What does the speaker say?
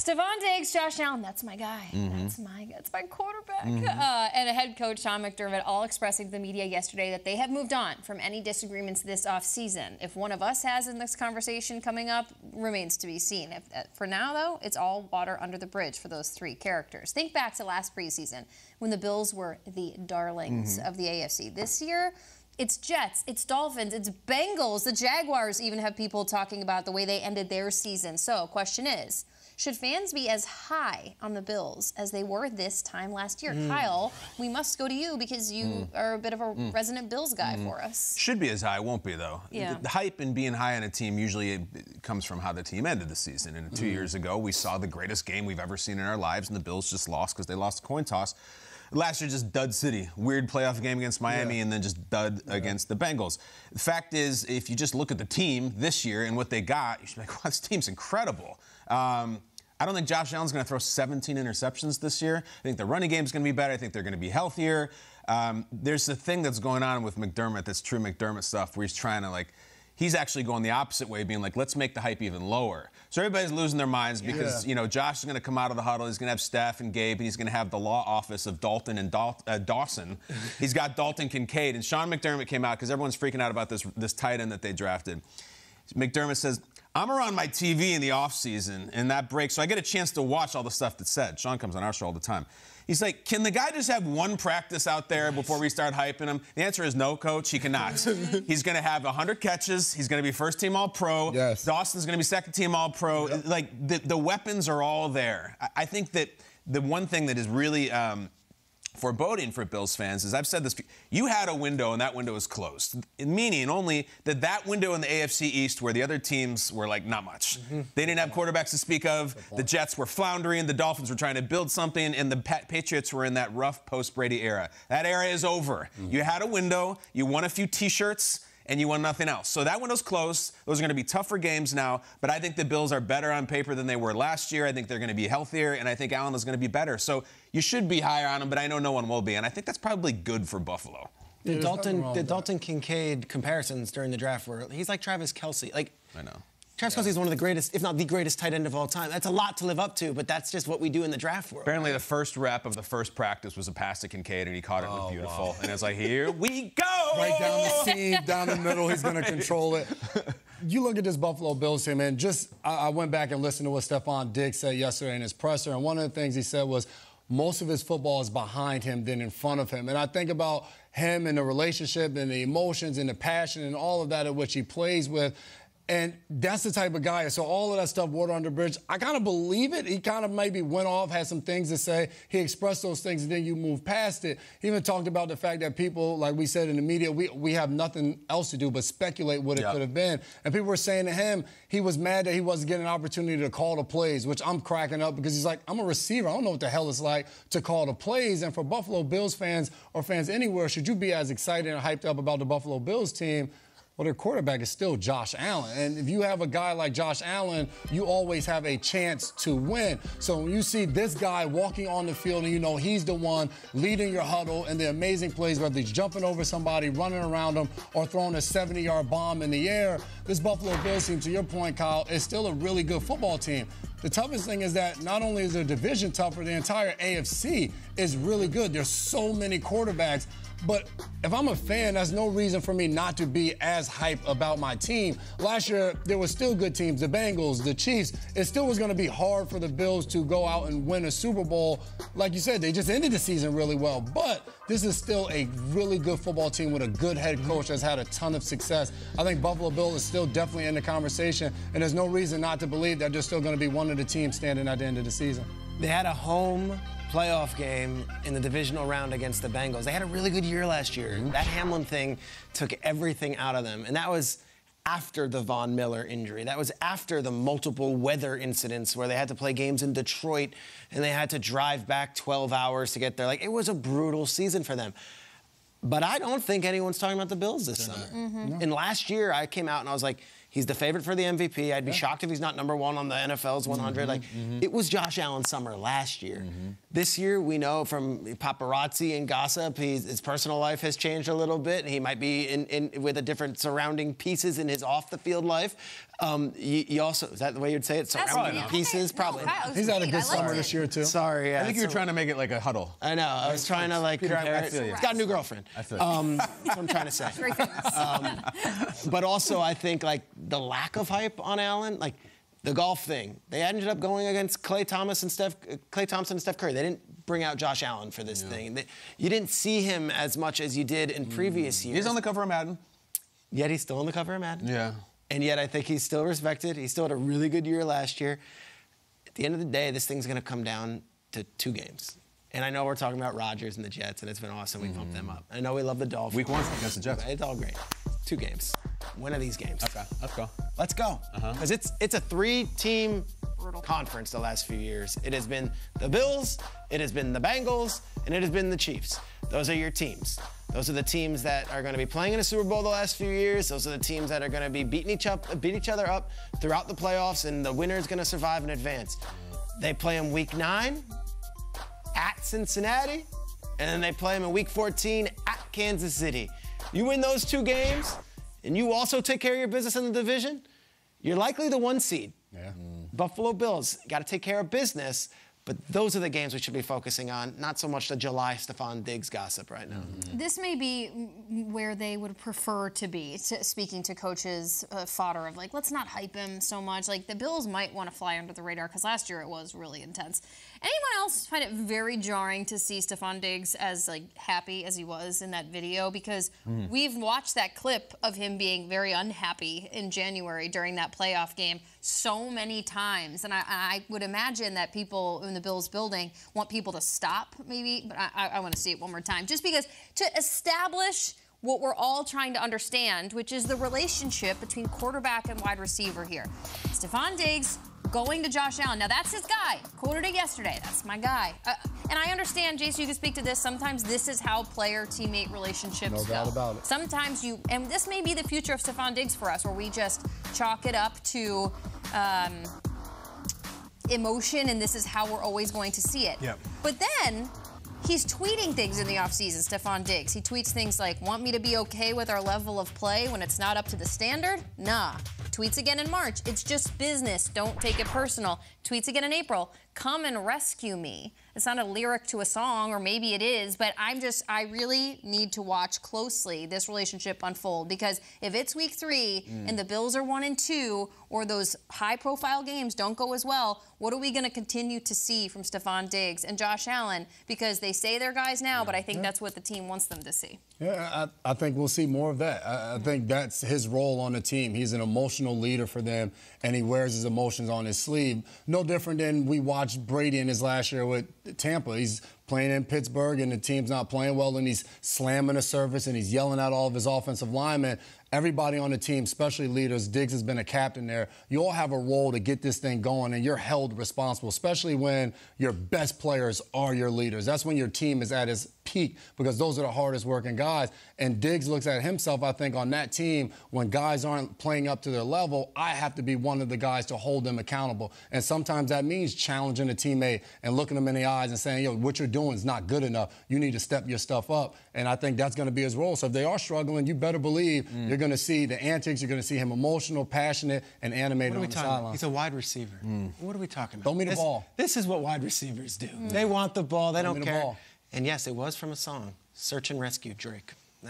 Stefan Diggs, Josh Allen, that's my guy. That's my quarterback. And head coach Sean McDermott all expressing to the media yesterday that they have moved on from any disagreements this offseason. If one of us has in this conversation coming up, remains to be seen. For now, though, it's all water under the bridge for those three characters. Think back to last preseason when the Bills were the darlings of the AFC. This year, it's Jets, it's Dolphins, it's Bengals. The Jaguars even have people talking about the way they ended their season. So, question is, should fans be as high on the Bills as they were this time last year? Kyle, we must go to you because you are a bit of a resident Bills guy for us. Should be as high, won't be, though. Yeah. The hype and being high on a team usually comes from how the team ended the season. And 2 years ago, we saw the greatest game we've ever seen in our lives, and the Bills just lost because they lost a coin toss. Last year, just dud city. Weird playoff game against Miami and then just dud against the Bengals. The fact is, if you just look at the team this year and what they got, you should be like, wow, this team's incredible. I don't think Josh Allen's going to throw 17 interceptions this year. I think the running game's going to be better. I think they're going to be healthier. There's a thing that's going on with McDermott that's true McDermott stuff where he's trying to, he's actually going the opposite way, being like, let's make the hype even lower. So everybody's losing their minds because, Josh is going to come out of the huddle. He's going to have Steph and Gabe, and he's going to have the law office of Dalton and Dawson. He's got Dalton Kincaid. And Sean McDermott came out because everyone's freaking out about this tight end that they drafted. McDermott says, I'm around my TV in the offseason, and that breaks, so I get a chance to watch all the stuff that's said. Sean comes on our show all the time. He's like, can the guy just have one practice out there before we start hyping him? The answer is no, Coach. He cannot. He's going to have 100 catches. He's going to be first-team All-Pro. Yes. Dawson's going to be second-team All-Pro. Yep. The weapons are all there. I think that the one thing that is really foreboding for Bills fans is, I've said this, you had a window and that window is closed, meaning only that window in the AFC East where the other teams were like not much. They didn't have quarterbacks to speak of. The Jets were floundering. The Dolphins were trying to build something, and the Patriots were in that rough post-Brady era. That era is over. You had a window. You won a few T-shirts. And you won nothing else. So that window's closed. Those are going to be tougher games now. But I think the Bills are better on paper than they were last year. I think they're going to be healthier, and I think Allen is going to be better. So you should be higher on him, but I know no one will be. And I think that's probably good for Buffalo. The Dalton Kincaid comparisons during the draft were, he's like Travis Kelce. I know. Travis Kelce is one of the greatest, if not the greatest, tight end of all time. That's a lot to live up to, but that's just what we do in the draft world. Apparently, the first rep of the first practice was a pass to Kincaid, and he caught it with beautiful. Wow. And it's like, here we go! Right down the seam, down the middle, he's going to control it. You look at this Buffalo Bills team, and I went back and listened to what Stefan Diggs said yesterday in his presser, and one of the things he said was, most of his football is behind him than in front of him. And I think about him and the relationship and the emotions and the passion and all of that at which he plays with. And that's the type of guy. So all of that stuff, water under the bridge, I kind of believe it. He kind of maybe went off, had some things to say. He expressed those things, and then you move past it. He even talked about the fact that people, like we said in the media, we have nothing else to do but speculate what it could have been. And people were saying to him, he was mad that he wasn't getting an opportunity to call the plays, which I'm cracking up because he's like, I'm a receiver. I don't know what the hell it's like to call the plays. And for Buffalo Bills fans or fans anywhere, should you be as excited and hyped up about the Buffalo Bills team? Well, their quarterback is still Josh Allen. And if you have a guy like Josh Allen, you always have a chance to win. So when you see this guy walking on the field and you know he's the one leading your huddle and the amazing plays, whether he's jumping over somebody, running around them, or throwing a 70-yard bomb in the air, this Buffalo Bills team, to your point, Kyle, is still a really good football team. The toughest thing is that not only is their division tougher, the entire AFC is really good. There's so many quarterbacks. But if I'm a fan, that's no reason for me not to be as hyped about my team. Last year, there were still good teams, the Bengals, the Chiefs. It still was going to be hard for the Bills to go out and win a Super Bowl. Like you said, they just ended the season really well. But this is still a really good football team with a good head coach that's had a ton of success. I think Buffalo Bills is still definitely in the conversation, and there's no reason not to believe that they're still going to be one of the teams standing at the end of the season. They had a home playoff game in the divisional round against the Bengals. They had a really good year last year. That Hamlin thing took everything out of them, and that was after the Von Miller injury. That was after the multiple weather incidents where they had to play games in Detroit and they had to drive back 12 hours to get there. Like, it was a brutal season for them. But I don't think anyone's talking about the Bills this summer. And last year, I came out and I was like, he's the favorite for the MVP. I'd be shocked if he's not #1 on the NFL's 100. It was Josh Allen's summer last year. This year, we know from paparazzi and gossip, his personal life has changed a little bit. He might be with a different surrounding pieces in his off-the-field life. You also, is that the way you'd say it? Surrounding pieces? Probably. He's had a good summer this year, too. Sorry. Yeah, I think you were trying to make it like a huddle. I know. I was trying to, like, compare it. feel you. He's got a new girlfriend. I feel That's what I'm trying to say. Very famous. But also, I think, like, the lack of hype on Allen, like, the golf thing. They ended up going against Klay Thompson and Steph Curry. They didn't bring out Josh Allen for this thing. You didn't see him as much as you did in previous years. He's on the cover of Madden. Yet he's still on the cover of Madden. Yeah. And yet I think he's still respected. He still had a really good year last year. At the end of the day, this thing's going to come down to 2 games. And I know we're talking about Rodgers and the Jets, and it's been awesome. We pumped them up. I know we love the Dolphins. Week 1 against the Jets. It's all great. 2 games. One of these games. Okay, let's go. Let's go. Because it's a 3-team conference the last few years. It has been the Bills, it has been the Bengals, and it has been the Chiefs. Those are your teams. Those are the teams that are going to be playing in a Super Bowl the last few years. Those are the teams that are going to be beat each other up throughout the playoffs, and the winner is going to survive and advance. They play them Week 9 at Cincinnati, and then they play them in Week 14 at Kansas City. You win those 2 games, and you also take care of your business in the division, you're likely the 1 seed. Yeah. Buffalo Bills got to take care of business, but those are the games we should be focusing on, not so much the July Stefan Diggs gossip right now. This may be where they would prefer to be, speaking to coaches' fodder of, like, let's not hype him so much. Like, the Bills might want to fly under the radar because last year it was really intense. Anyone else find it very jarring to see Stefan Diggs as, like, happy as he was in that video? Because we've watched that clip of him being very unhappy in January during that playoff game so many times. And I would imagine that people in the Bills building want people to stop, maybe, but I want to see it one more time. Just because to establish what we're all trying to understand, which is the relationship between quarterback and wide receiver here. Stefan Diggs going to Josh Allen. Now, that's his guy. Quoted it yesterday. That's my guy. And I understand, Jason, you can speak to this. Sometimes this is how player-teamate relationships go. No doubt about it. Sometimes and this may be the future of Stefan Diggs for us, where we just chalk it up to emotion, and this is how we're always going to see it. Yep. But then he's tweeting things in the offseason, Stefan Diggs. He tweets things like, want me to be okay with our level of play when it's not up to the standard? Nah. Tweets again in March, it's just business, don't take it personal. Tweets again in April, come and rescue me. It's not a lyric to a song, or maybe it is, but I really need to watch closely this relationship unfold, because if it's week 3 and the Bills are 1-2, or those high-profile games don't go as well, what are we going to continue to see from Stefan Diggs and Josh Allen? Because they say they're guys now, but I think that's what the team wants them to see. Yeah, I think we'll see more of that. I think that's his role on the team. He's an emotional leader for them, and he wears his emotions on his sleeve. No different than we watched Brady in his last year with Tampa. He's playing in Pittsburgh, and the team's not playing well, and he's slamming the surface, and he's yelling at all of his offensive linemen. Everybody on the team, especially leaders, Diggs has been a captain there. You all have a role to get this thing going, and you're held responsible, especially when your best players are your leaders. That's when your team is at its peak, because those are the hardest working guys. And Diggs looks at himself, I think, on that team, when guys aren't playing up to their level, I have to be one of the guys to hold them accountable. And sometimes that means challenging a teammate and looking them in the eyes and saying, yo, what you're doing is not good enough. You need to step your stuff up. And I think that's going to be his role. So if they are struggling, you better believe you're going to see the antics. You're going to see him emotional, passionate, and animated on the sideline. He's a wide receiver. What are we talking about? Throw me the ball. This is what wide receivers do. They want the ball. They don't care. And yes, it was from a song, Search and Rescue, Drake.